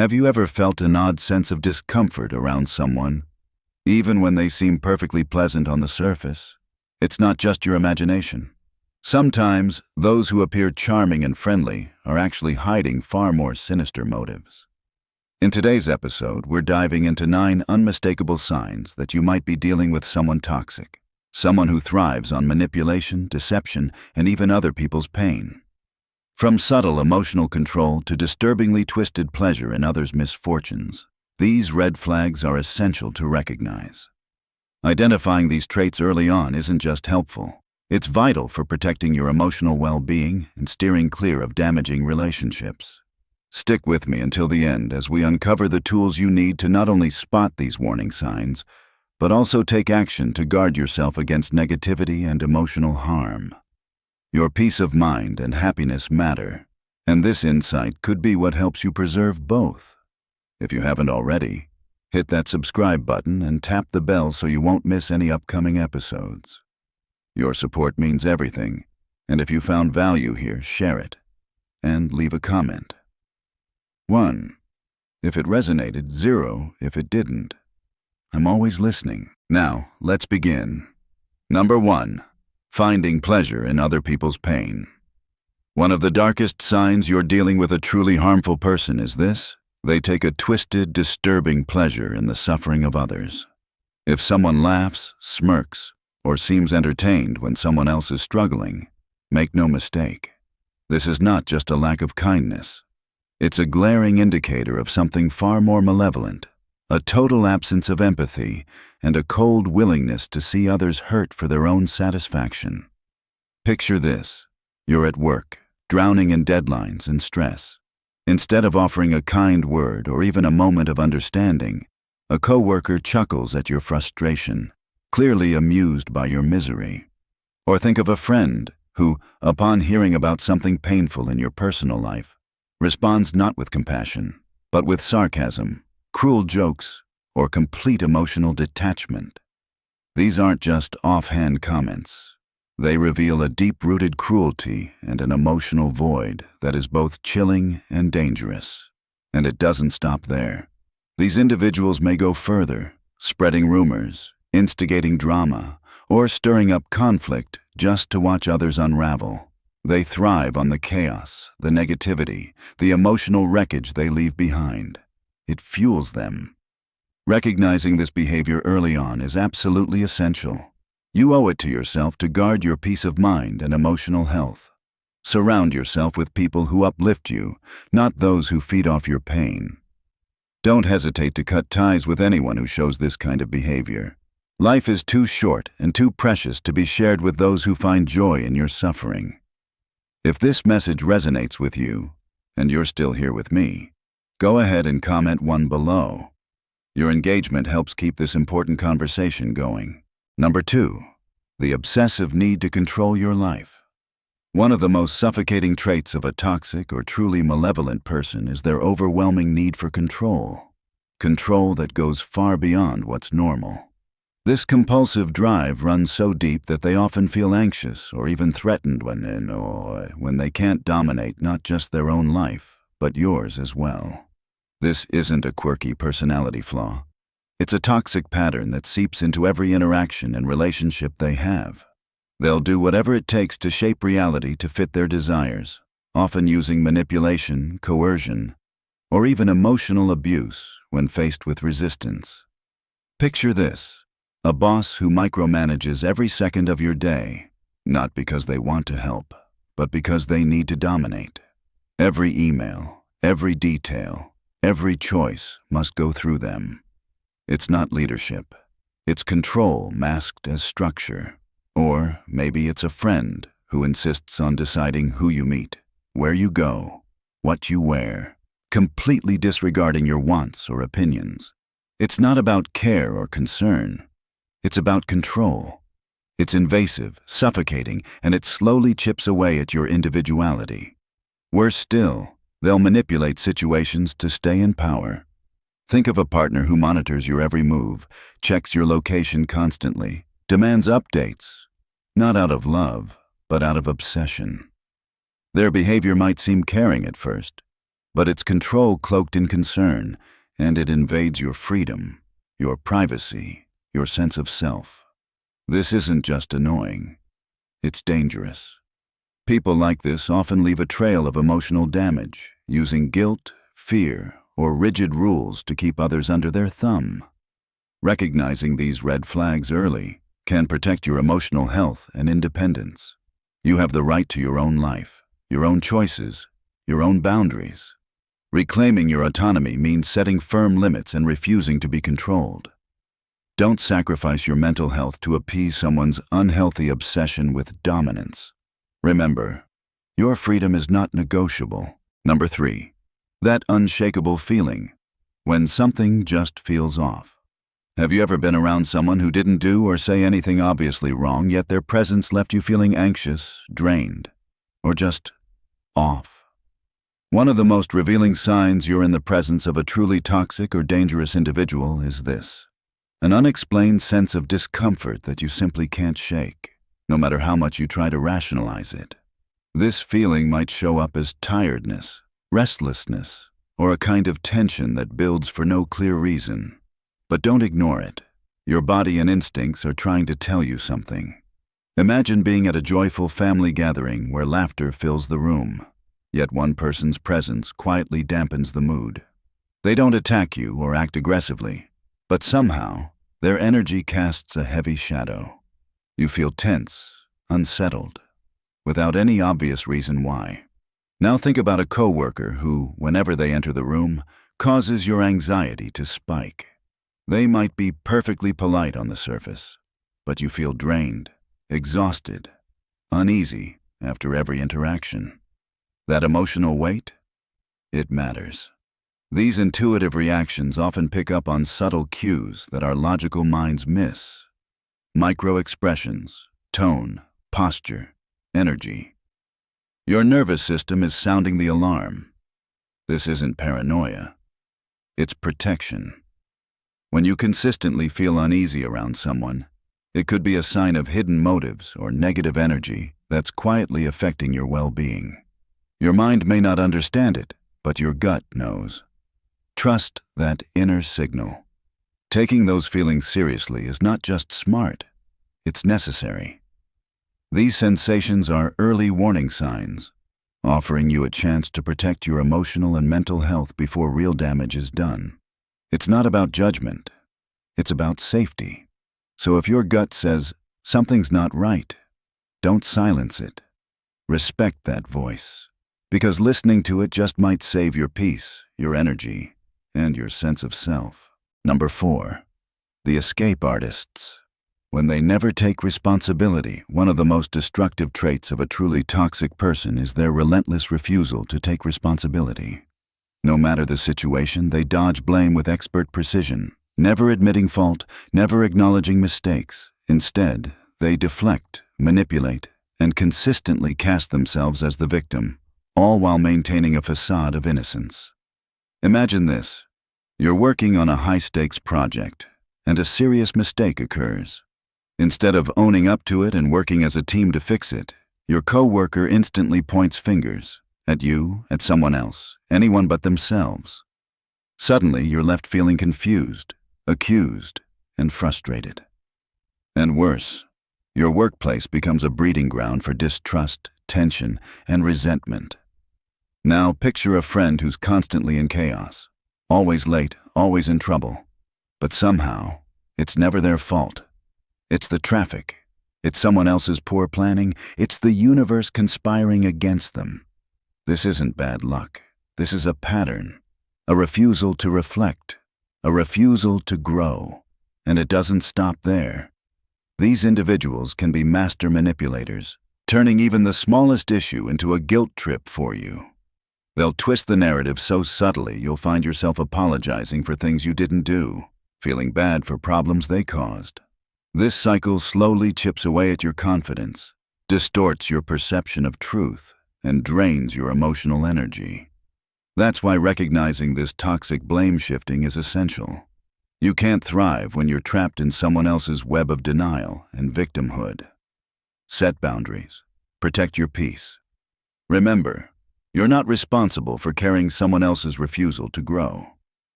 Have you ever felt an odd sense of discomfort around someone, even when they seem perfectly pleasant on the surface? It's not just your imagination. Sometimes, those who appear charming and friendly are actually hiding far more sinister motives. In today's episode, we're diving into 9 unmistakable signs that you might be dealing with someone toxic, someone who thrives on manipulation, deception, and even other people's pain. From subtle emotional control to disturbingly twisted pleasure in others' misfortunes, these red flags are essential to recognize. Identifying these traits early on isn't just helpful. It's vital for protecting your emotional well-being and steering clear of damaging relationships. Stick with me until the end as we uncover the tools you need to not only spot these warning signs, but also take action to guard yourself against negativity and emotional harm. Your peace of mind and happiness matter, and this insight could be what helps you preserve both. If you haven't already, hit that subscribe button and tap the bell so you won't miss any upcoming episodes. Your support means everything, and if you found value here, share it and leave a comment. 1. If it resonated, 0 if it didn't. I'm always listening. Now, let's begin. Number 1. Finding pleasure in other people's pain. One of the darkest signs you're dealing with a truly harmful person is this: they take a twisted, disturbing pleasure in the suffering of others. If someone laughs, smirks, or seems entertained when someone else is struggling, make no mistake, this is not just a lack of kindness. It's a glaring indicator of something far more malevolent, a total absence of empathy, and a cold willingness to see others hurt for their own satisfaction. Picture this: you're at work, drowning in deadlines and stress. Instead of offering a kind word or even a moment of understanding, a coworker chuckles at your frustration, clearly amused by your misery. Or think of a friend who, upon hearing about something painful in your personal life, responds not with compassion, but with sarcasm, cruel jokes, or complete emotional detachment. These aren't just offhand comments. They reveal a deep-rooted cruelty and an emotional void that is both chilling and dangerous. And it doesn't stop there. These individuals may go further, spreading rumors, instigating drama, or stirring up conflict just to watch others unravel. They thrive on the chaos, the negativity, the emotional wreckage they leave behind. It fuels them. Recognizing this behavior early on is absolutely essential. You owe it to yourself to guard your peace of mind and emotional health. Surround yourself with people who uplift you, not those who feed off your pain. Don't hesitate to cut ties with anyone who shows this kind of behavior. Life is too short and too precious to be shared with those who find joy in your suffering. If this message resonates with you, and you're still here with me, go ahead and comment 1 below. Your engagement helps keep this important conversation going. Number 2. The obsessive need to control your life. One of the most suffocating traits of a toxic or truly malevolent person is their overwhelming need for control. Control that goes far beyond what's normal. This compulsive drive runs so deep that they often feel anxious or even threatened when they can't dominate not just their own life, but yours as well. This isn't a quirky personality flaw. It's a toxic pattern that seeps into every interaction and relationship they have. They'll do whatever it takes to shape reality to fit their desires, often using manipulation, coercion, or even emotional abuse when faced with resistance. Picture this: a boss who micromanages every second of your day, not because they want to help, but because they need to dominate. Every email, every detail, every choice must go through them. It's not leadership. It's control masked as structure. Or maybe it's a friend who insists on deciding who you meet, where you go, what you wear, completely disregarding your wants or opinions. It's not about care or concern. It's about control. It's invasive, suffocating, and it slowly chips away at your individuality. Worse still, they'll manipulate situations to stay in power. Think of a partner who monitors your every move, checks your location constantly, demands updates, not out of love, but out of obsession. Their behavior might seem caring at first, but it's control cloaked in concern, and it invades your freedom, your privacy, your sense of self. This isn't just annoying, it's dangerous. People like this often leave a trail of emotional damage, using guilt, fear, or rigid rules to keep others under their thumb. Recognizing these red flags early can protect your emotional health and independence. You have the right to your own life, your own choices, your own boundaries. Reclaiming your autonomy means setting firm limits and refusing to be controlled. Don't sacrifice your mental health to appease someone's unhealthy obsession with dominance. Remember, your freedom is not negotiable. Number 3. That unshakable feeling, when something just feels off. Have you ever been around someone who didn't do or say anything obviously wrong, yet their presence left you feeling anxious, drained, or just off? One of the most revealing signs you're in the presence of a truly toxic or dangerous individual is this: an unexplained sense of discomfort that you simply can't shake, no matter how much you try to rationalize it. This feeling might show up as tiredness, restlessness, or a kind of tension that builds for no clear reason. But don't ignore it. Your body and instincts are trying to tell you something. Imagine being at a joyful family gathering where laughter fills the room, yet one person's presence quietly dampens the mood. They don't attack you or act aggressively, but somehow their energy casts a heavy shadow. You feel tense, unsettled, without any obvious reason why. Now think about a coworker who, whenever they enter the room, causes your anxiety to spike. They might be perfectly polite on the surface, but you feel drained, exhausted, uneasy after every interaction. That emotional weight? It matters. These intuitive reactions often pick up on subtle cues that our logical minds miss. Micro-expressions, tone, posture, energy. Your nervous system is sounding the alarm. This isn't paranoia. It's protection. When you consistently feel uneasy around someone, it could be a sign of hidden motives or negative energy that's quietly affecting your well-being. Your mind may not understand it, but your gut knows. Trust that inner signal. Taking those feelings seriously is not just smart, it's necessary. These sensations are early warning signs, offering you a chance to protect your emotional and mental health before real damage is done. It's not about judgment, it's about safety. So if your gut says something's not right, don't silence it. Respect that voice, because listening to it just might save your peace, your energy, and your sense of self. Number 4. The escape artists. When they never take responsibility, one of the most destructive traits of a truly toxic person is their relentless refusal to take responsibility. No matter the situation, they dodge blame with expert precision, never admitting fault, never acknowledging mistakes. Instead, they deflect, manipulate, and consistently cast themselves as the victim, all while maintaining a facade of innocence. Imagine this. You're working on a high-stakes project, and a serious mistake occurs. Instead of owning up to it and working as a team to fix it, your coworker instantly points fingers at you, at someone else, anyone but themselves. Suddenly, you're left feeling confused, accused, and frustrated. And worse, your workplace becomes a breeding ground for distrust, tension, and resentment. Now picture a friend who's constantly in chaos, always late, always in trouble. But somehow, it's never their fault. It's the traffic. It's someone else's poor planning. It's the universe conspiring against them. This isn't bad luck. This is a pattern, a refusal to reflect, a refusal to grow. And it doesn't stop there. These individuals can be master manipulators, turning even the smallest issue into a guilt trip for you. They'll twist the narrative so subtly you'll find yourself apologizing for things you didn't do, feeling bad for problems they caused. This cycle slowly chips away at your confidence, distorts your perception of truth, and drains your emotional energy. That's why recognizing this toxic blame shifting is essential. You can't thrive when you're trapped in someone else's web of denial and victimhood. Set boundaries. Protect your peace. Remember, You're not responsible for carrying someone else's refusal to grow.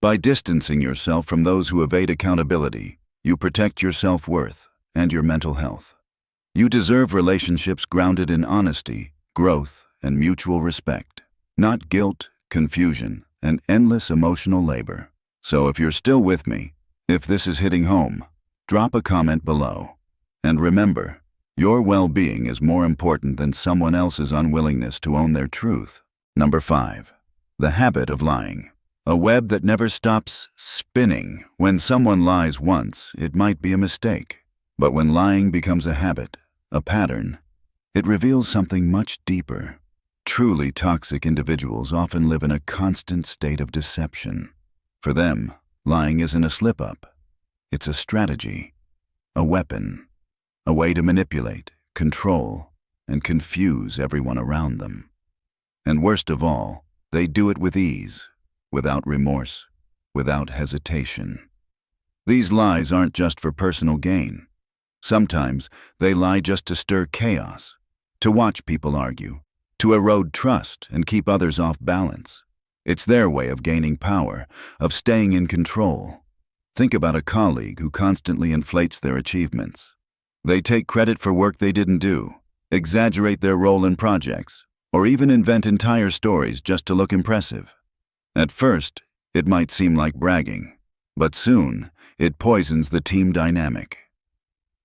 By distancing yourself from those who evade accountability, you protect your self-worth and your mental health. You deserve relationships grounded in honesty, growth, and mutual respect, not guilt, confusion, and endless emotional labor. So if you're still with me, if this is hitting home, drop a comment below. And remember, your well-being is more important than someone else's unwillingness to own their truth. Number 5. The habit of lying. A web that never stops spinning. When someone lies once, it might be a mistake. But when lying becomes a habit, a pattern, it reveals something much deeper. Truly toxic individuals often live in a constant state of deception. For them, lying isn't a slip-up. It's a strategy, a weapon, a way to manipulate, control, and confuse everyone around them. And worst of all, they do it with ease, without remorse, without hesitation. These lies aren't just for personal gain. Sometimes they lie just to stir chaos, to watch people argue, to erode trust and keep others off balance. It's their way of gaining power, of staying in control. Think about a colleague who constantly inflates their achievements. They take credit for work they didn't do, exaggerate their role in projects, or even invent entire stories just to look impressive. At first, it might seem like bragging, but soon it poisons the team dynamic.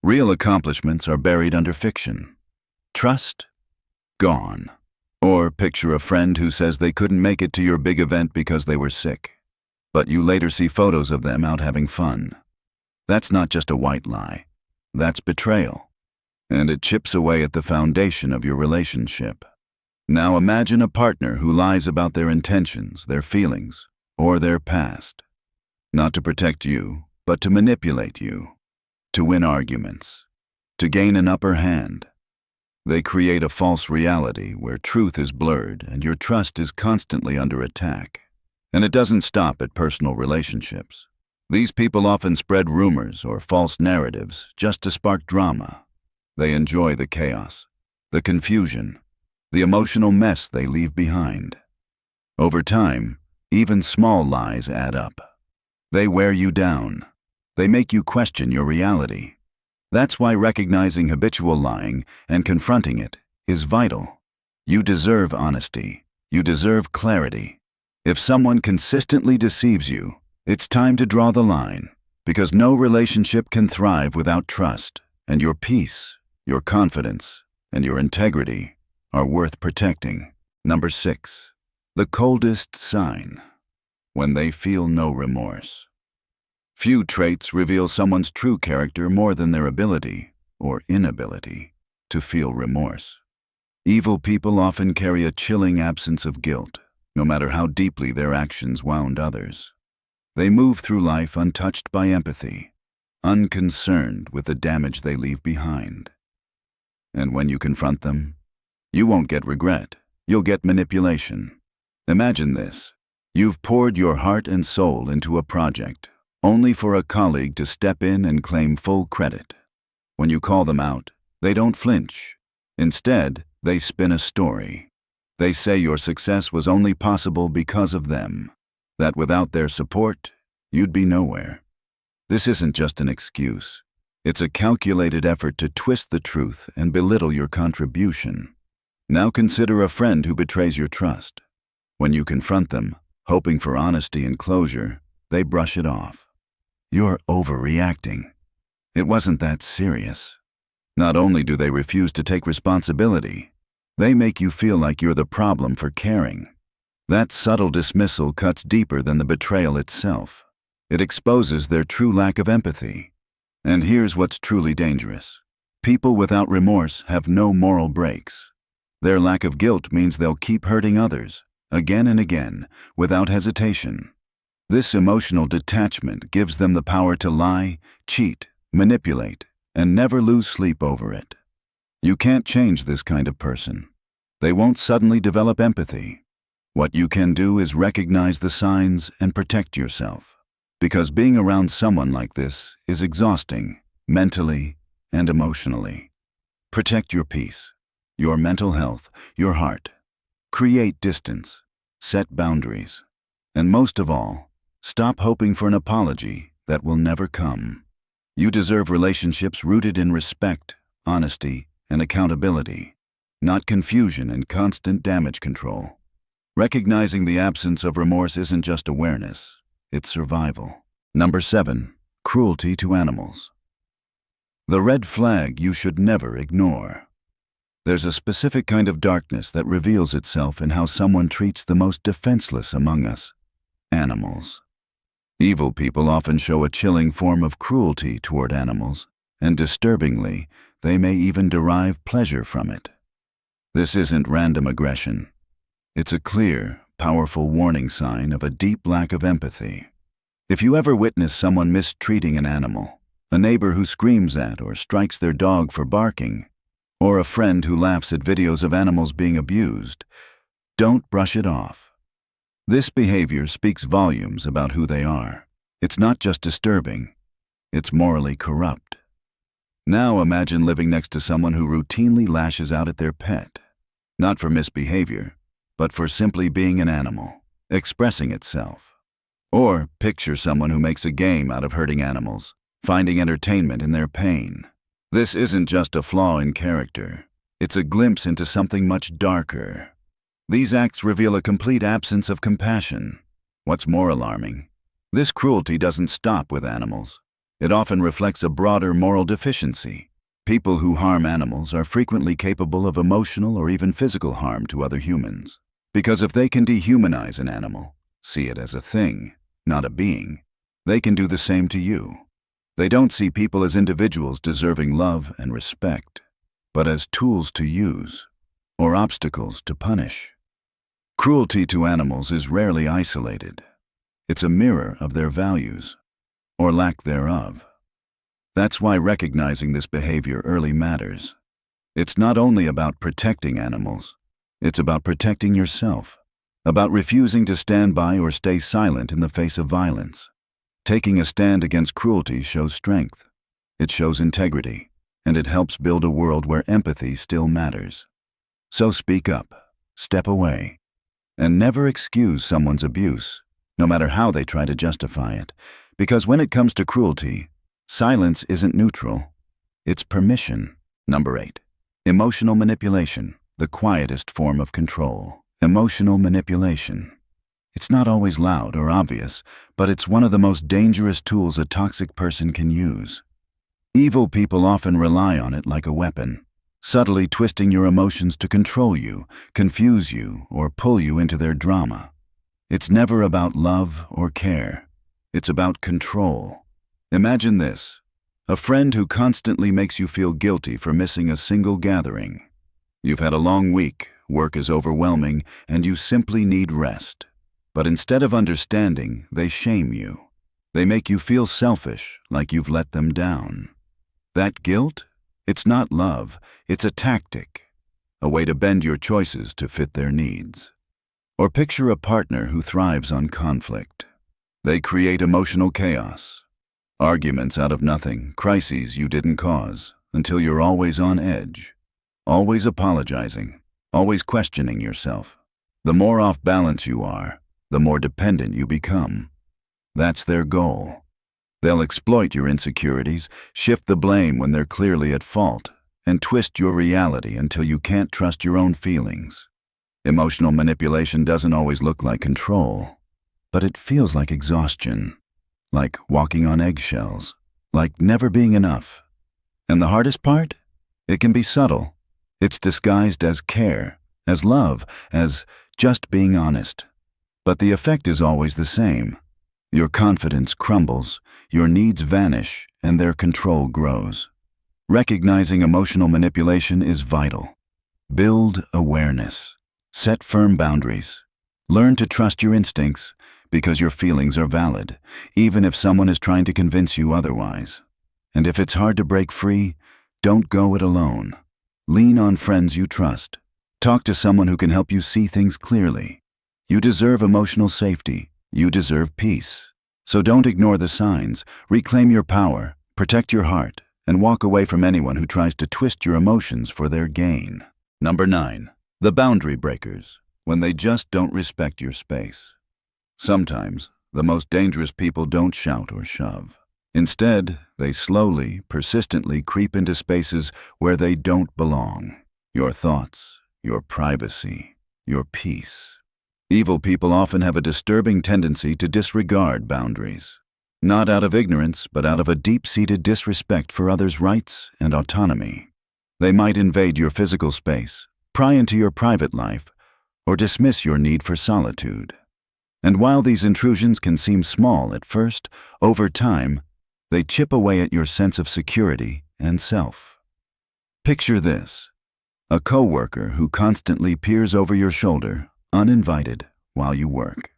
Real accomplishments are buried under fiction. Trust? Gone. Or picture a friend who says they couldn't make it to your big event because they were sick, but you later see photos of them out having fun. That's not just a white lie. That's betrayal. And it chips away at the foundation of your relationship. Now imagine a partner who lies about their intentions, their feelings, or their past. Not to protect you, but to manipulate you. To win arguments. To gain an upper hand. They create a false reality where truth is blurred and your trust is constantly under attack. And it doesn't stop at personal relationships. These people often spread rumors or false narratives just to spark drama. They enjoy the chaos, the confusion, the emotional mess they leave behind. Over time, even small lies add up. They wear you down. They make you question your reality. That's why recognizing habitual lying and confronting it is vital. You deserve honesty. You deserve clarity. If someone consistently deceives you, it's time to draw the line, because no relationship can thrive without trust, and your peace, your confidence, and your integrity are worth protecting. Number 6. The coldest sign. When they feel no remorse. Few traits reveal someone's true character more than their ability, or inability, to feel remorse. Evil people often carry a chilling absence of guilt, no matter how deeply their actions wound others. They move through life untouched by empathy, unconcerned with the damage they leave behind. And when you confront them, you won't get regret, you'll get manipulation. Imagine this. You've poured your heart and soul into a project, only for a colleague to step in and claim full credit. When you call them out, they don't flinch. Instead, they spin a story. They say your success was only possible because of them, that without their support, you'd be nowhere. This isn't just an excuse. It's a calculated effort to twist the truth and belittle your contribution. Now consider a friend who betrays your trust. When you confront them, hoping for honesty and closure, they brush it off. You're overreacting. It wasn't that serious. Not only do they refuse to take responsibility, they make you feel like you're the problem for caring. That subtle dismissal cuts deeper than the betrayal itself. It exposes their true lack of empathy. And here's what's truly dangerous. People without remorse have no moral brakes. Their lack of guilt means they'll keep hurting others, again and again, without hesitation. This emotional detachment gives them the power to lie, cheat, manipulate, and never lose sleep over it. You can't change this kind of person. They won't suddenly develop empathy. What you can do is recognize the signs and protect yourself. Because being around someone like this is exhausting, mentally and emotionally. Protect your peace, your mental health, your heart. Create distance. Set boundaries. And most of all, stop hoping for an apology that will never come. You deserve relationships rooted in respect, honesty, and accountability, not confusion and constant damage control. Recognizing the absence of remorse isn't just awareness, it's survival. Number 7. Cruelty to animals. The red flag you should never ignore. There's a specific kind of darkness that reveals itself in how someone treats the most defenseless among us, animals. Evil people often show a chilling form of cruelty toward animals, and disturbingly, they may even derive pleasure from it. This isn't random aggression. It's a clear, powerful warning sign of a deep lack of empathy. If you ever witness someone mistreating an animal, a neighbor who screams at or strikes their dog for barking, or a friend who laughs at videos of animals being abused, don't brush it off. This behavior speaks volumes about who they are. It's not just disturbing, it's morally corrupt. Now imagine living next to someone who routinely lashes out at their pet, not for misbehavior, but for simply being an animal, expressing itself. Or picture someone who makes a game out of hurting animals, finding entertainment in their pain. This isn't just a flaw in character, it's a glimpse into something much darker. These acts reveal a complete absence of compassion. What's more alarming, this cruelty doesn't stop with animals. It often reflects a broader moral deficiency. People who harm animals are frequently capable of emotional or even physical harm to other humans. Because if they can dehumanize an animal, see it as a thing, not a being, they can do the same to you. They don't see people as individuals deserving love and respect, but as tools to use, or obstacles to punish. Cruelty to animals is rarely isolated. It's a mirror of their values, or lack thereof. That's why recognizing this behavior early matters. It's not only about protecting animals, it's about protecting yourself, about refusing to stand by or stay silent in the face of violence. Taking a stand against cruelty shows strength, it shows integrity, and it helps build a world where empathy still matters. So speak up, step away, and never excuse someone's abuse, no matter how they try to justify it, because when it comes to cruelty, silence isn't neutral, it's permission. Number 8. Emotional manipulation, the quietest form of control. Emotional manipulation. It's not always loud or obvious, but it's one of the most dangerous tools a toxic person can use. Evil people often rely on it like a weapon, subtly twisting your emotions to control you, confuse you, or pull you into their drama. It's never about love or care. It's about control. Imagine this: a friend who constantly makes you feel guilty for missing a single gathering. You've had a long week, work is overwhelming, and you simply need rest. But instead of understanding, they shame you. They make you feel selfish, like you've let them down. That guilt? It's not love, it's a tactic, a way to bend your choices to fit their needs. Or picture a partner who thrives on conflict. They create emotional chaos, arguments out of nothing, crises you didn't cause, until you're always on edge, always apologizing, always questioning yourself. The more off balance you are, the more dependent you become. That's their goal. They'll exploit your insecurities, shift the blame when they're clearly at fault, and twist your reality until you can't trust your own feelings. Emotional manipulation doesn't always look like control, but it feels like exhaustion, like walking on eggshells, like never being enough. And the hardest part? It can be subtle. It's disguised as care, as love, as just being honest. But the effect is always the same. Your confidence crumbles, your needs vanish, and their control grows. Recognizing emotional manipulation is vital. Build awareness. Set firm boundaries. Learn to trust your instincts, because your feelings are valid, even if someone is trying to convince you otherwise. And if it's hard to break free, don't go it alone. Lean on friends you trust. Talk to someone who can help you see things clearly. You deserve emotional safety. You deserve peace. So don't ignore the signs. Reclaim your power, protect your heart, and walk away from anyone who tries to twist your emotions for their gain. Number 9. The boundary breakers. when they just don't respect your space. Sometimes, the most dangerous people don't shout or shove. Instead, they slowly, persistently creep into spaces where they don't belong. Your thoughts, your privacy, your peace. Evil people often have a disturbing tendency to disregard boundaries. Not out of ignorance, but out of a deep-seated disrespect for others' rights and autonomy. They might invade your physical space, pry into your private life, or dismiss your need for solitude. And while these intrusions can seem small at first, over time, they chip away at your sense of security and self. Picture this: a coworker who constantly peers over your shoulder, uninvited, while you work.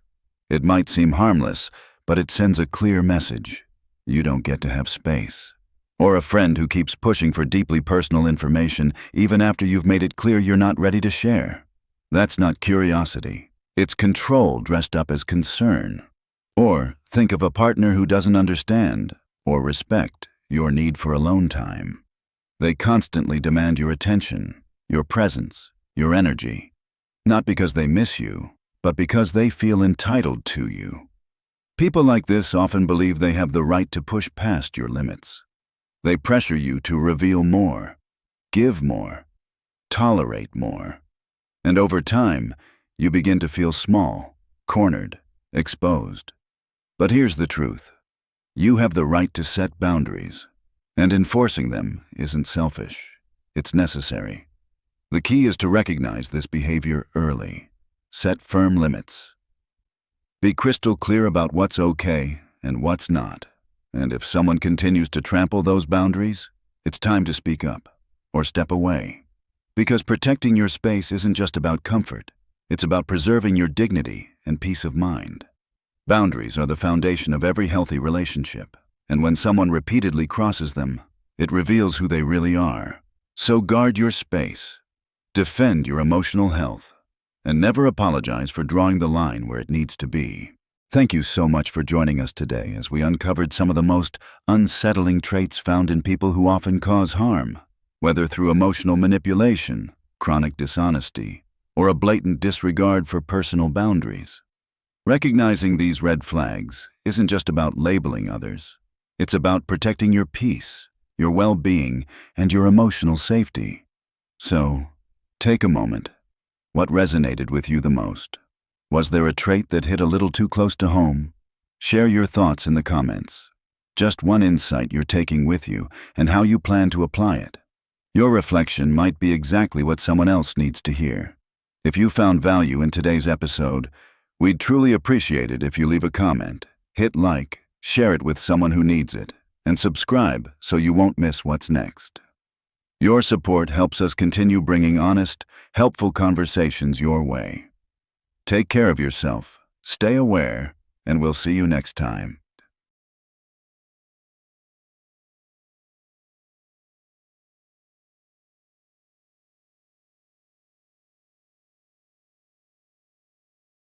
It might seem harmless, but it sends a clear message: you don't get to have space. Or a friend who keeps pushing for deeply personal information even after you've made it clear you're not ready to share. That's not curiosity. It's control dressed up as concern. Or think of a partner who doesn't understand or respect your need for alone time. They constantly demand your attention, your presence, your energy, not because they miss you, but because they feel entitled to you. People like this often believe they have the right to push past your limits. They pressure you to reveal more, give more, tolerate more. And over time, you begin to feel small, cornered, exposed. But here's the truth: you have the right to set boundaries, and enforcing them isn't selfish, it's necessary. The key is to recognize this behavior early. Set firm limits. Be crystal clear about what's okay and what's not. And if someone continues to trample those boundaries, it's time to speak up or step away. Because protecting your space isn't just about comfort, it's about preserving your dignity and peace of mind. Boundaries are the foundation of every healthy relationship, and when someone repeatedly crosses them, it reveals who they really are. So guard your space, defend your emotional health, and never apologize for drawing the line where it needs to be. Thank you so much for joining us today as we uncovered some of the most unsettling traits found in people who often cause harm, whether through emotional manipulation, chronic dishonesty, or a blatant disregard for personal boundaries. Recognizing these red flags isn't just about labeling others. It's about protecting your peace, your well-being, and your emotional safety. So, take a moment. What resonated with you the most? Was there a trait that hit a little too close to home? Share your thoughts in the comments. Just one insight you're taking with you and how you plan to apply it. Your reflection might be exactly what someone else needs to hear. If you found value in today's episode, we'd truly appreciate it if you leave a comment, hit like, share it with someone who needs it, and subscribe so you won't miss what's next. Your support helps us continue bringing honest, helpful conversations your way. Take care of yourself, stay aware, and we'll see you next time.